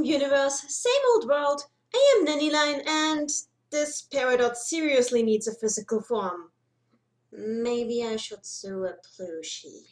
different universe, same old world. I am Neni, and this Peridot seriously needs a physical form. Maybe I should sew a plushie.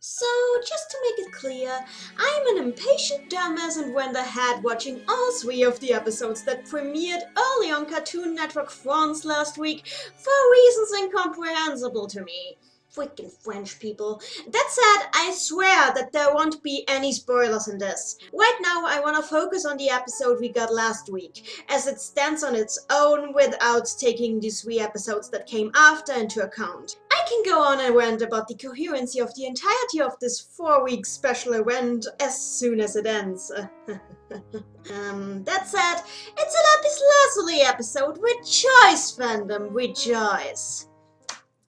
So, just to make it clear, I'm an impatient dumbass and went ahead watching all 3 of the episodes that premiered early on Cartoon Network France last week for reasons incomprehensible to me. Freaking French people. That said, I swear that there won't be any spoilers in this. Right now, I want to focus on the episode we got last week, as it stands on its own without taking the 3 episodes that came after into account. I can go on and rant about the coherency of the entirety of this 4-week special event as soon as it ends. That said, it's a Lapis Lazuli episode. Rejoice, fandom, rejoice!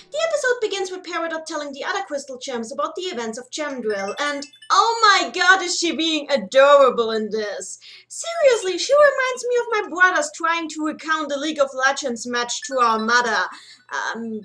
The episode begins with Peridot telling the other Crystal Gems about the events of Gem Drill, and oh my god, is she being adorable in this! Seriously, she reminds me of my brothers trying to recount the League of Legends match to our mother.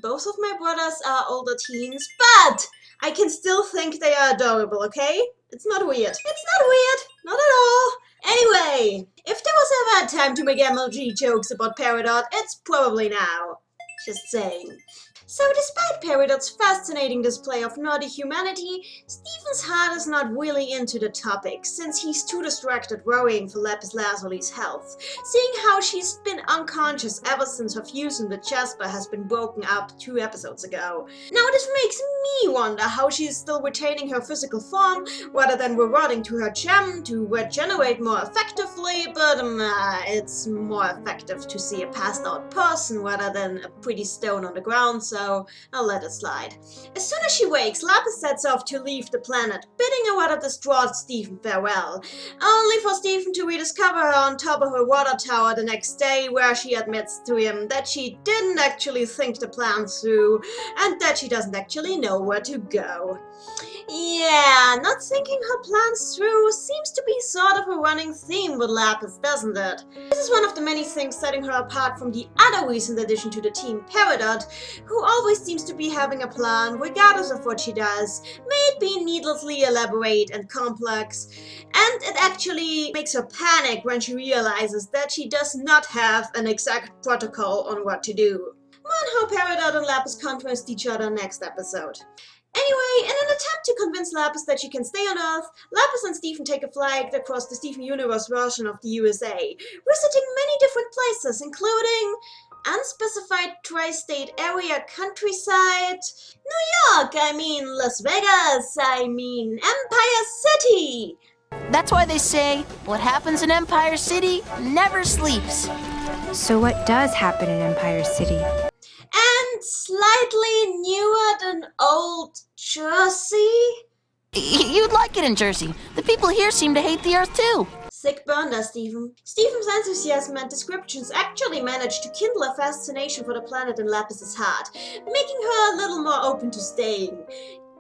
Both of my brothers are older teens, but I can still think they are adorable, okay? It's not weird. It's not weird! Not at all! Anyway, if there was ever a time to make MLG jokes about Peridot, it's probably now. Just saying. So despite Peridot's fascinating display of nerdy humanity, Stephen's heart is not really into the topic, since he's too distracted worrying for Lapis Lazuli's health, seeing how she's been unconscious ever since her fusion with Jasper has been broken up 2 episodes ago. Now this makes me wonder how she is still retaining her physical form, rather than reverting to her gem to regenerate more effectively, but it's more effective to see a passed out person rather than a pretty stone on the ground, so I'll let it slide. As soon as she wakes, Lapis sets off to leave the planet, bidding a rather distraught Stephen farewell, only for Stephen to rediscover her on top of her water tower the next day, where she admits to him that she didn't actually think the plan through, and that she doesn't actually know where to go. Yeah, not thinking her plans through seems to be sort of a running theme with Lapis, doesn't it? This is one of the many things setting her apart from the other recent addition to the team, Peridot, who always seems to be having a plan regardless of what she does, may it be needlessly elaborate and complex, and it actually makes her panic when she realizes that she does not have an exact protocol on what to do. More on how Peridot and Lapis contrast each other next episode. Anyway, in an attempt to convince Lapis that she can stay on Earth, Lapis and Stephen take a flight across the Steven Universe version of the USA, visiting many different places, including unspecified tri-state area countryside, New York, I mean Las Vegas, I mean Empire City. That's why they say, what happens in Empire City never sleeps. So what does happen in Empire City? And slightly newer than Old Jersey? You'd like it in Jersey. The people here seem to hate the Earth too. Sick burn there, Stephen. Stephen's enthusiasm and descriptions actually managed to kindle a fascination for the planet in Lapis's heart, making her a little more open to staying.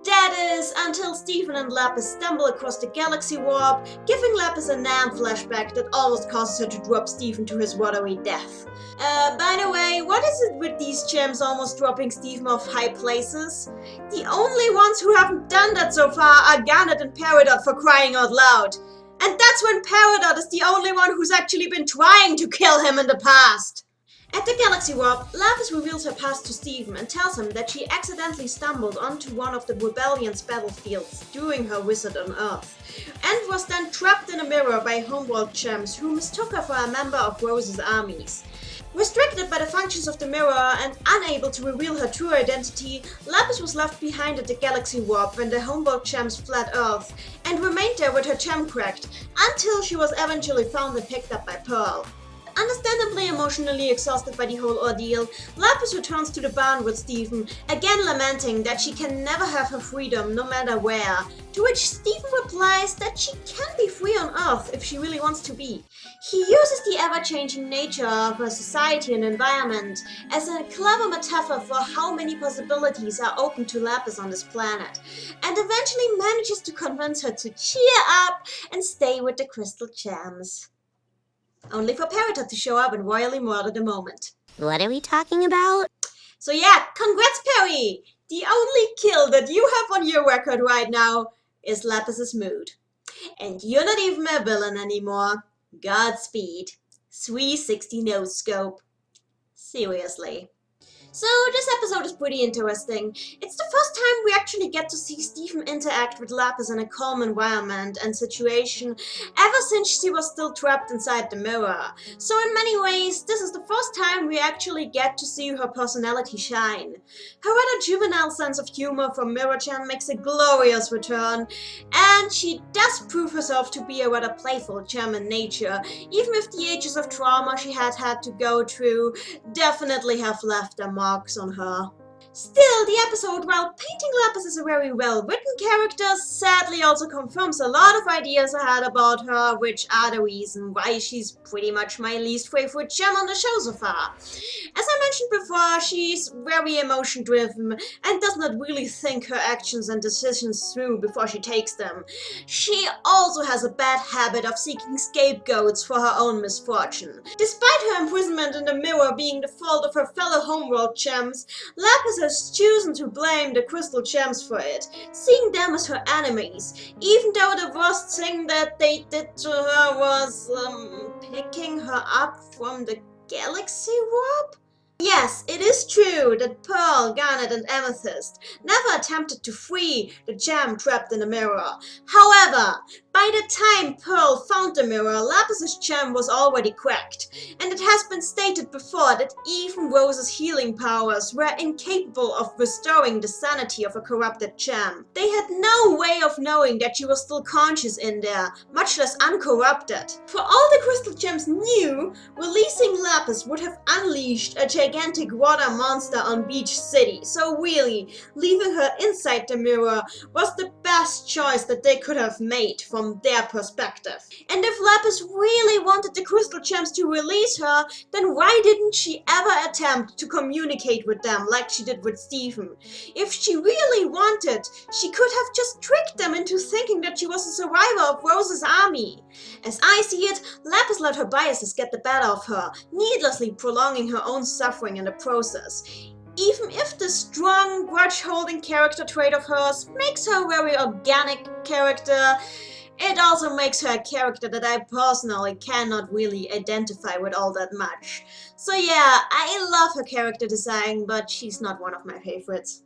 That is, until Stephen and Lapis stumble across the galaxy warp, giving Lapis a Nam flashback that almost causes her to drop Stephen to his watery death. By the way, what is it with these gems almost dropping Stephen off high places? The only ones who haven't done that so far are Garnet and Peridot, for crying out loud. And that's when Peridot is the only one who's actually been trying to kill him in the past. At the Galaxy Warp, Lapis reveals her past to Stephen and tells him that she accidentally stumbled onto one of the Rebellion's battlefields during her visit on Earth, and was then trapped in a mirror by homeworld gems who mistook her for a member of Rose's armies. Restricted by the functions of the mirror and unable to reveal her true identity, Lapis was left behind at the Galaxy Warp when the homeworld gems fled Earth, and remained there with her gem cracked, until she was eventually found and picked up by Pearl. Understandably emotionally exhausted by the whole ordeal, Lapis returns to the barn with Stephen, again lamenting that she can never have her freedom no matter where, to which Stephen replies that she can be free on Earth if she really wants to be. He uses the ever-changing nature of her society and environment as a clever metaphor for how many possibilities are open to Lapis on this planet, and eventually manages to convince her to cheer up and stay with the Crystal Gems. Only for Peridot to show up and royally murder the moment. What are we talking about? So yeah, congrats Perry! The only kill that you have on your record right now is Lapis's mood. And you're not even a villain anymore. Godspeed. 360 no scope. Seriously. So this episode is pretty interesting. It's the first time we actually get to see Stephen interact with Lapis in a calm environment and situation ever since she was still trapped inside the mirror. So in many ways, this is the first time we actually get to see her personality shine. Her rather juvenile sense of humor from Mirror-chan makes a glorious return, and she does prove herself to be a rather playful gem in nature, even if the ages of trauma she had to go through definitely have left a marks on her. Still, the episode, while painting Lapis as a very well-written character, sadly also confirms a lot of ideas I had about her, which are the reason why she's pretty much my least favorite gem on the show so far. As I mentioned before, she's very emotion-driven and does not really think her actions and decisions through before she takes them. She also has a bad habit of seeking scapegoats for her own misfortune. Despite her imprisonment in the mirror being the fault of her fellow homeworld gems, Lapis has chosen to blame the crystal gems for it, seeing them as her enemies, even though the worst thing that they did to her was, picking her up from the galaxy warp? Yes, it is true that Pearl, Garnet and Amethyst never attempted to free the gem trapped in the mirror. However, by the time Pearl found the mirror, Lapis's gem was already cracked, and it has been stated before that even Rose's healing powers were incapable of restoring the sanity of a corrupted gem. They had no way of knowing that she was still conscious in there, much less uncorrupted. For all the crystal gems knew, releasing Lapis would have unleashed a gigantic water monster on Beach City, so really, leaving her inside the mirror was the best choice that they could have made from their perspective. And if Lapis really wanted the crystal gems to release her, then why didn't she ever attempt to communicate with them like she did with Stephen? If she really wanted, she could have just tricked them into thinking that she was a survivor of Rose's army. As I see it, Lapis let her biases get the better of her, needlessly prolonging her own suffering in the process. Even if the strong, grudge-holding character trait of hers makes her a very organic character, it also makes her a character that I personally cannot really identify with all that much. So yeah, I love her character design, but she's not one of my favorites.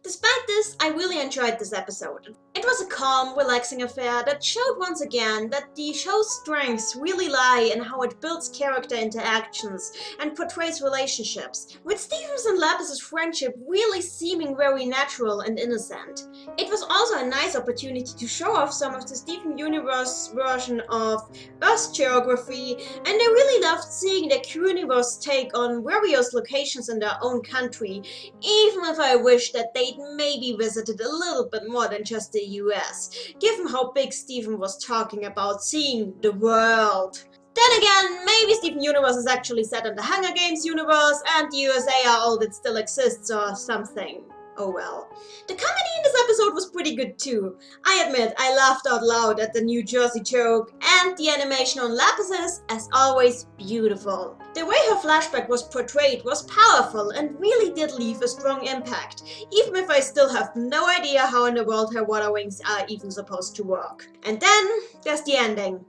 Despite this, I really enjoyed this episode. It was a calm, relaxing affair that showed once again that the show's strengths really lie in how it builds character interactions and portrays relationships, with Stephen's and Lapis's friendship really seeming very natural and innocent. It was also a nice opportunity to show off some of the Steven Universe version of Earth geography, and I really loved seeing the Q-Universe take on various locations in their own country, even if I wish that they'd maybe visited a little bit more than just the US, given how big Stephen was talking about seeing the world. Then again, maybe Steven Universe is actually set in the Hunger Games universe and the USA are all that still exists or something. Oh well. The comedy in this episode was pretty good too. I admit, I laughed out loud at the New Jersey joke, and the animation on Lapis is, as always, beautiful. The way her flashback was portrayed was powerful and really did leave a strong impact, even if I still have no idea how in the world her water wings are even supposed to work. And then, there's the ending.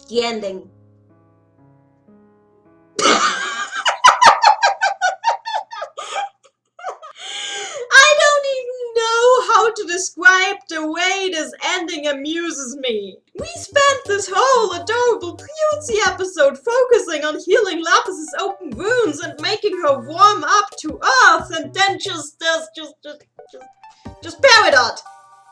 The ending. To describe the way this ending amuses me. We spent this whole adorable cutesy episode focusing on healing Lapis's open wounds and making her warm up to Earth, and then just Peridot.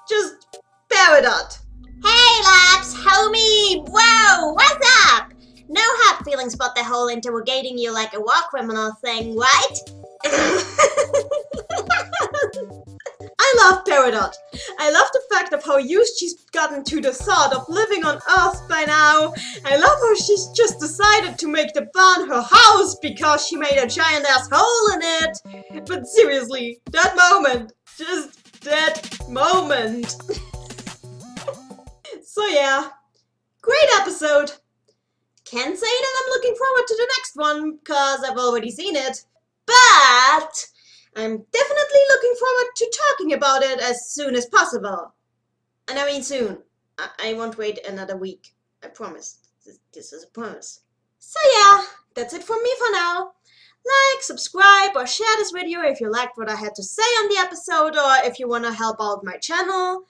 Just Peridot. Hey Laps, homie, whoa, what's up? No hard feelings about the whole interrogating you like a war criminal thing, right? I love Peridot. I love the fact of how used she's gotten to the thought of living on Earth by now. I love how she's just decided to make the barn her house because she made a giant ass hole in it. But seriously, that moment. Just that moment. So yeah, great episode. Can't say that I'm looking forward to the next one, cause I've already seen it. but I'm definitely looking forward to talking about it as soon as possible. And I mean soon. I won't wait another week. I promise. This is a promise. So yeah, that's it from me for now. Like, subscribe, or share this video if you liked what I had to say on the episode, or if you want to help out my channel.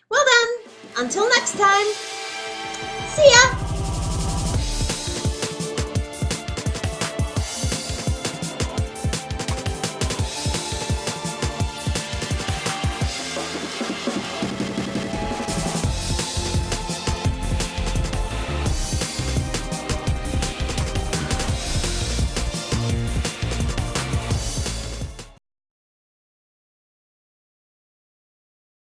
Well then, until next time.